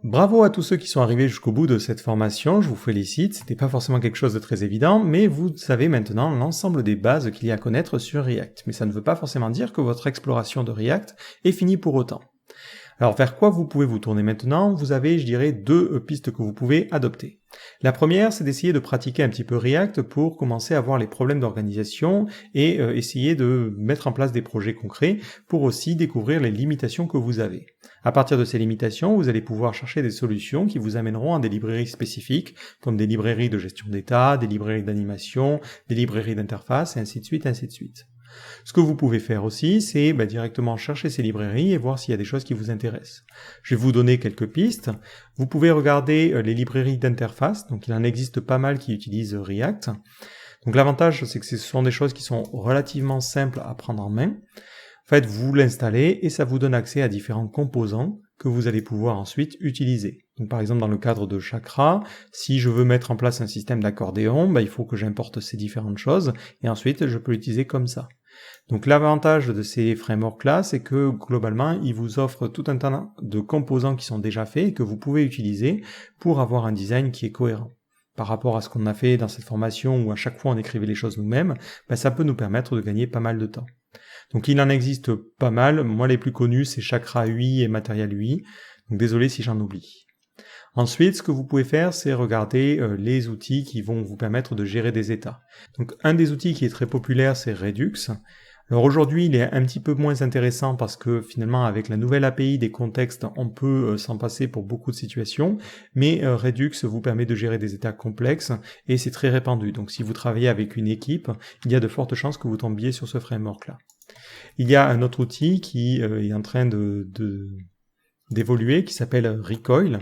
Bravo à tous ceux qui sont arrivés jusqu'au bout de cette formation, je vous félicite, c'était pas forcément quelque chose de très évident, mais vous savez maintenant l'ensemble des bases qu'il y a à connaître sur React. Mais ça ne veut pas forcément dire que votre exploration de React est finie pour autant. Alors vers quoi vous pouvez vous tourner maintenant? Vous avez, je dirais, deux pistes que vous pouvez adopter. La première, c'est d'essayer de pratiquer un petit peu React pour commencer à voir les problèmes d'organisation et essayer de mettre en place des projets concrets pour aussi découvrir les limitations que vous avez. À partir de ces limitations, vous allez pouvoir chercher des solutions qui vous amèneront à des librairies spécifiques, comme des librairies de gestion d'état, des librairies d'animation, des librairies d'interface, et ainsi de suite, ainsi de suite. Ce que vous pouvez faire aussi, c'est directement chercher ces librairies et voir s'il y a des choses qui vous intéressent. Je vais vous donner quelques pistes. Vous pouvez regarder les librairies d'interface, donc il en existe pas mal qui utilisent React. Donc l'avantage, c'est que ce sont des choses qui sont relativement simples à prendre en main. En fait, vous l'installez et ça vous donne accès à différents composants que vous allez pouvoir ensuite utiliser. Donc par exemple dans le cadre de Chakra, si je veux mettre en place un système d'accordéon, il faut que j'importe ces différentes choses et ensuite je peux l'utiliser comme ça. Donc l'avantage de ces frameworks-là, c'est que globalement, ils vous offrent tout un tas de composants qui sont déjà faits et que vous pouvez utiliser pour avoir un design qui est cohérent. Par rapport à ce qu'on a fait dans cette formation où à chaque fois on écrivait les choses nous-mêmes, ça peut nous permettre de gagner pas mal de temps. Donc il en existe pas mal, moi les plus connus c'est Chakra UI et Material UI, donc désolé si j'en oublie. Ensuite, ce que vous pouvez faire, c'est regarder les outils qui vont vous permettre de gérer des états. Donc un des outils qui est très populaire, c'est Redux. Alors aujourd'hui, il est un petit peu moins intéressant parce que finalement, avec la nouvelle API des contextes, on peut s'en passer pour beaucoup de situations, mais Redux vous permet de gérer des états complexes et c'est très répandu. Donc si vous travaillez avec une équipe, il y a de fortes chances que vous tombiez sur ce framework-là. Il y a un autre outil qui est en train d'évoluer, qui s'appelle Recoil.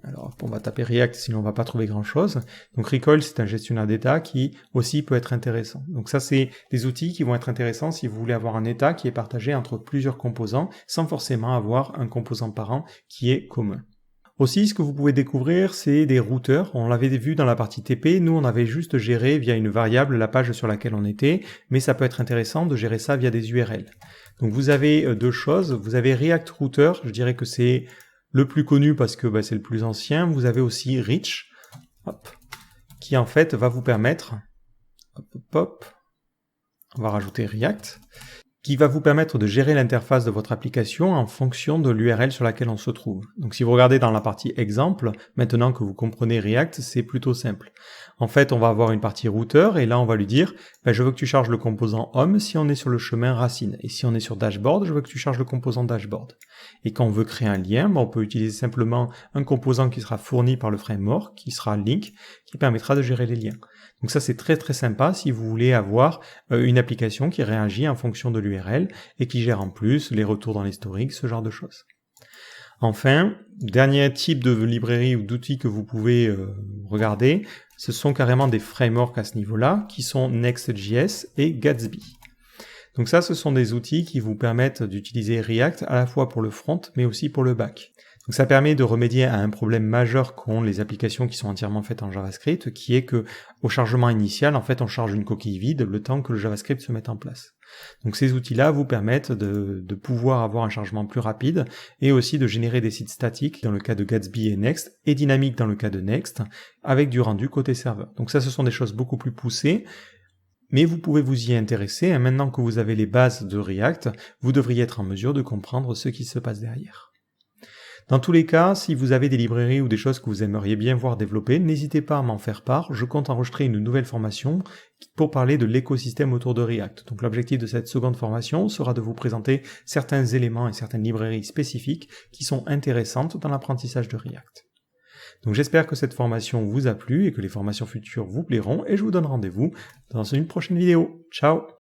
Alors, on va taper React, sinon on va pas trouver grand-chose. Donc Recoil, c'est un gestionnaire d'état qui aussi peut être intéressant. Donc ça, c'est des outils qui vont être intéressants si vous voulez avoir un état qui est partagé entre plusieurs composants, sans forcément avoir un composant parent qui est commun. Aussi, ce que vous pouvez découvrir, c'est des routeurs. On l'avait vu dans la partie TP, nous on avait juste géré via une variable la page sur laquelle on était, mais ça peut être intéressant de gérer ça via des URL. Donc vous avez deux choses, vous avez React Router, je dirais que c'est le plus connu parce que c'est le plus ancien. Vous avez aussi Reach, qui en fait va vous permettre, on va rajouter React, qui va vous permettre de gérer l'interface de votre application en fonction de l'URL sur laquelle on se trouve. Donc si vous regardez dans la partie exemple, maintenant que vous comprenez React, c'est plutôt simple. En fait, on va avoir une partie routeur et là on va lui dire je veux que tu charges le composant home si on est sur le chemin racine. Et si on est sur dashboard, je veux que tu charges le composant dashboard. Et quand on veut créer un lien, on peut utiliser simplement un composant qui sera fourni par le framework, qui sera link, qui permettra de gérer les liens. Donc ça c'est très très sympa si vous voulez avoir une application qui réagit en fonction de l'URL et qui gère en plus les retours dans l'historique, ce genre de choses. Enfin, dernier type de librairie ou d'outils que vous pouvez regarder, ce sont carrément des frameworks à ce niveau-là, qui sont Next.js et Gatsby. Donc ça, ce sont des outils qui vous permettent d'utiliser React à la fois pour le front, mais aussi pour le back. Donc ça permet de remédier à un problème majeur qu'ont les applications qui sont entièrement faites en JavaScript, qui est que au chargement initial, en fait, on charge une coquille vide le temps que le JavaScript se mette en place. Donc ces outils-là vous permettent de pouvoir avoir un chargement plus rapide et aussi de générer des sites statiques dans le cas de Gatsby et Next et dynamiques dans le cas de Next avec du rendu côté serveur. Donc ça, ce sont des choses beaucoup plus poussées. Mais vous pouvez vous y intéresser, maintenant que vous avez les bases de React, vous devriez être en mesure de comprendre ce qui se passe derrière. Dans tous les cas, si vous avez des librairies ou des choses que vous aimeriez bien voir développer, n'hésitez pas à m'en faire part, je compte enregistrer une nouvelle formation pour parler de l'écosystème autour de React. Donc l'objectif de cette seconde formation sera de vous présenter certains éléments et certaines librairies spécifiques qui sont intéressantes dans l'apprentissage de React. Donc j'espère que cette formation vous a plu et que les formations futures vous plairont et je vous donne rendez-vous dans une prochaine vidéo. Ciao!